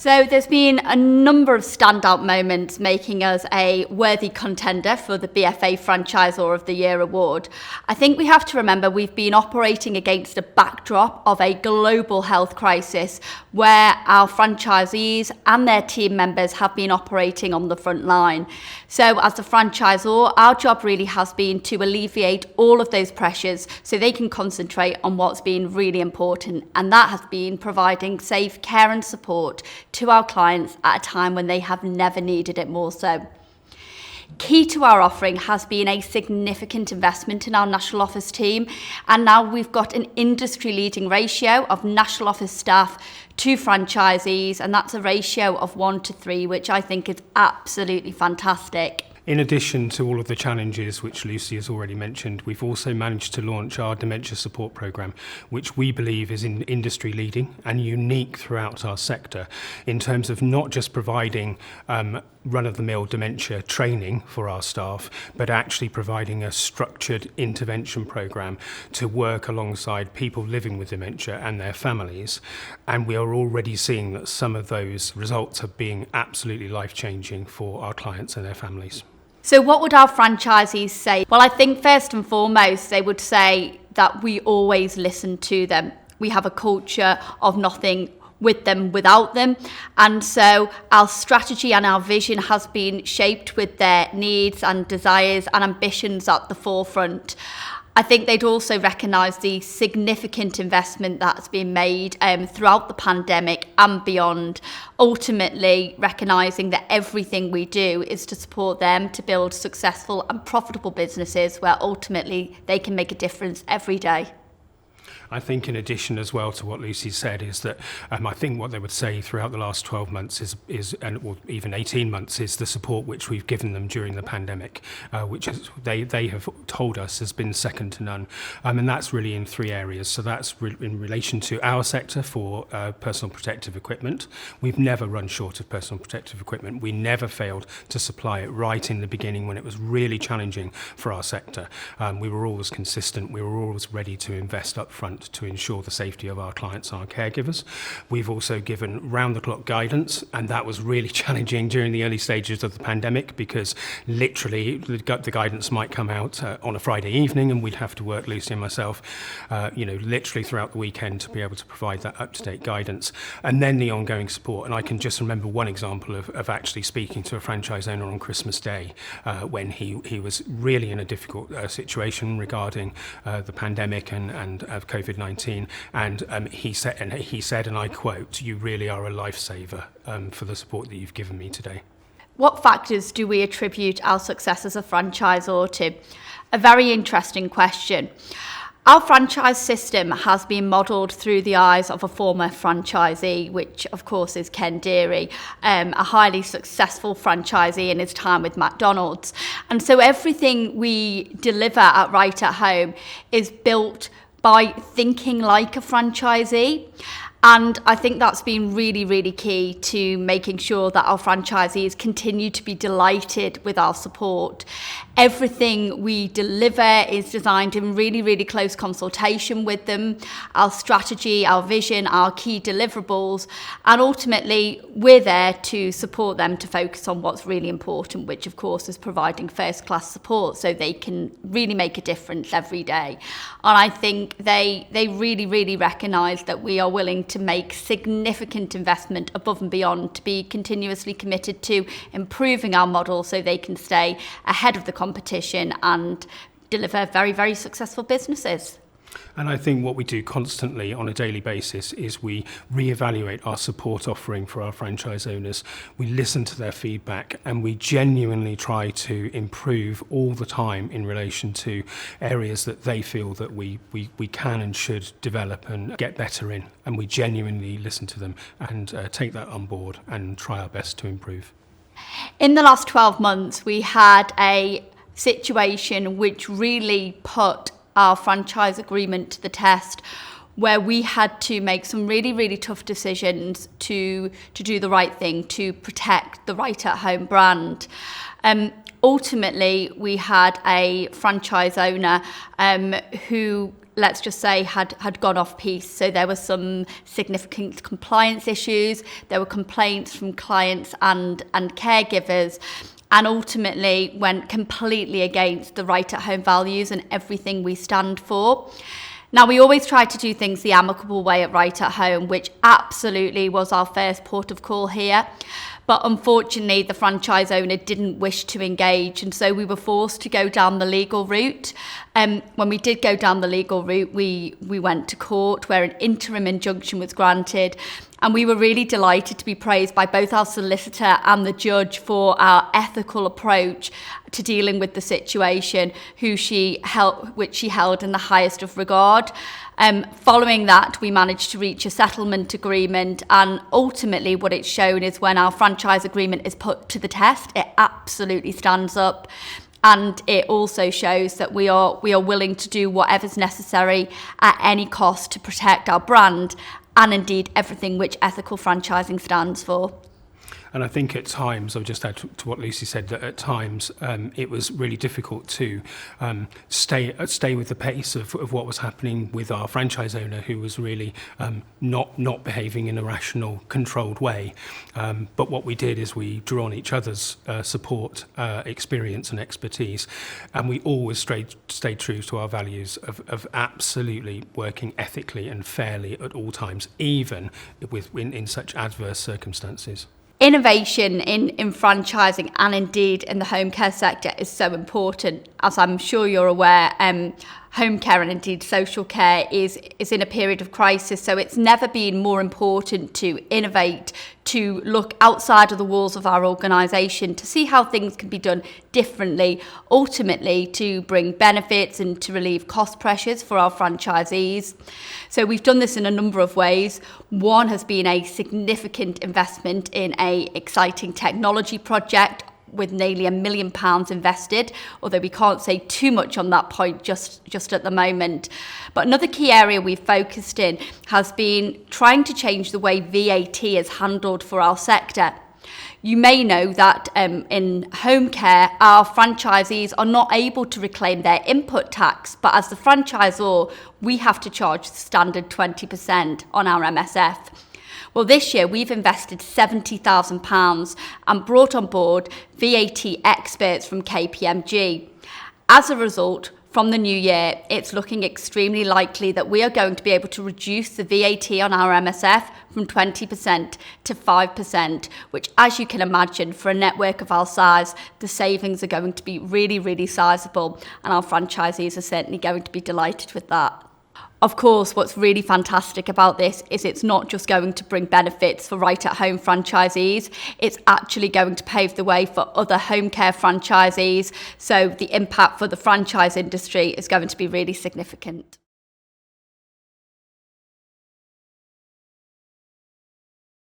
So there's been a number of standout moments making us a worthy contender for the BFA Franchisor of the Year award. I think we have to remember we've been operating against a backdrop of a global health crisis where our franchisees and their team members have been operating on the front line. So as the franchisor, our job really has been to alleviate all of those pressures so they can concentrate on what's been really important, and that has been providing safe care and support to our clients at a time when they have never needed it more so. Key to our offering has been a significant investment in our national office team, and now we've got an industry-leading ratio of national office staff to franchisees, and that's a ratio of 1:3, which I think is absolutely fantastic. In addition to all of the challenges which Lucy has already mentioned, we've also managed to launch our dementia support programme, which we believe is industry leading and unique throughout our sector in terms of not just providing run-of-the-mill dementia training for our staff, but actually providing a structured intervention programme to work alongside people living with dementia and their families. And we are already seeing that some of those results are being absolutely life-changing for our clients and their families. So what would our franchisees say? Well, I think first and foremost, they would say that we always listen to them. We have a culture of nothing with them without them, and so our strategy and our vision has been shaped with their needs and desires and ambitions at the forefront. I think they'd also recognise the significant investment that's been made throughout the pandemic and beyond, ultimately recognising that everything we do is to support them to build successful and profitable businesses where ultimately they can make a difference every day. I think in addition as well to what Lucy said is that I think what they would say throughout the last 12 months or even 18 months is the support which we've given them during the pandemic, which is, they have told us has been second to none. And that's really in three areas. So that's in relation to our sector for personal protective equipment. We've never run short of personal protective equipment. We never failed to supply it right in the beginning when it was really challenging for our sector. We were always consistent. We were always ready to invest up front to ensure the safety of our clients and our caregivers. We've also given round-the-clock guidance, and that was really challenging during the early stages of the pandemic because literally the guidance might come out on a Friday evening and we'd have to work, Lucy and myself, literally throughout the weekend to be able to provide that up-to-date guidance. And then the ongoing support. And I can just remember one example of actually speaking to a franchise owner on Christmas Day when he was really in a difficult situation regarding the pandemic and COVID-19, and he said, and I quote, "You really are a lifesaver for the support that you've given me today." What factors do we attribute our success as a franchisor to? A very interesting question. Our franchise system has been modelled through the eyes of a former franchisee, which of course is Ken Deary, a highly successful franchisee in his time with McDonald's. And so everything we deliver at Right at Home is built by thinking like a franchisee. And I think that's been really, really key to making sure that our franchisees continue to be delighted with our support. Everything we deliver is designed in really, really close consultation with them, our strategy, our vision, our key deliverables, and ultimately we're there to support them to focus on what's really important, which of course is providing first-class support so they can really make a difference every day. And I think they really, really recognise that we are willing to make significant investment above and beyond to be continuously committed to improving our model so they can stay ahead of the competition and deliver very, very successful businesses. And I think what we do constantly on a daily basis is we reevaluate our support offering for our franchise owners. We listen to their feedback and we genuinely try to improve all the time in relation to areas that they feel that we can and should develop and get better in. And we genuinely listen to them and take that on board and try our best to improve. In the last 12 months, we had a situation which really put our franchise agreement to the test, where we had to make some really, really tough decisions to do the right thing, to protect the Right at Home brand. Ultimately, we had a franchise owner who let's just say, had gone off piece. So there were some significant compliance issues, there were complaints from clients and caregivers, and ultimately went completely against the right at home values and everything we stand for. Now, we always try to do things the amicable way at Right at Home, which absolutely was our first port of call here. But unfortunately, the franchise owner didn't wish to engage, and so we were forced to go down the legal route. When we did go down the legal route, we went to court where an interim injunction was granted, and we were really delighted to be praised by both our solicitor and the judge for our ethical approach to dealing with the situation, which she held in the highest of regard. Following that, we managed to reach a settlement agreement, and ultimately what it's shown is when our franchise agreement is put to the test, it absolutely stands up. And it also shows that we are willing to do whatever's necessary at any cost to protect our brand and indeed everything which ethical franchising stands for. And I think at times, I'll just add to what Lucy said, that at times it was really difficult to stay with the pace of what was happening with our franchise owner, who was really not behaving in a rational, controlled way. But what we did is we drew on each other's support, experience and expertise, and we always stayed true to our values of absolutely working ethically and fairly at all times, even in such adverse circumstances. Innovation in franchising and indeed in the home care sector is so important. As I'm sure you're aware, home care and indeed social care is in a period of crisis, so it's never been more important to innovate, to look outside of the walls of our organisation, to see how things can be done differently, ultimately to bring benefits and to relieve cost pressures for our franchisees. So we've done this in a number of ways. One has been a significant investment in an exciting technology project with nearly £1 million invested, although we can't say too much on that point just at the moment. But another key area we've focused in has been trying to change the way VAT is handled for our sector. You may know that in home care, our franchisees are not able to reclaim their input tax, but as the franchisor, we have to charge the standard 20% on our MSF. Well, this year we've invested £70,000 and brought on board VAT experts from KPMG. As a result, from the new year, it's looking extremely likely that we are going to be able to reduce the VAT on our MSF from 20% to 5%, which, as you can imagine, for a network of our size, the savings are going to be really, really sizable, and our franchisees are certainly going to be delighted with that. Of course, what's really fantastic about this is it's not just going to bring benefits for right at home franchisees, it's actually going to pave the way for other home care franchisees. So the impact for the franchise industry is going to be really significant.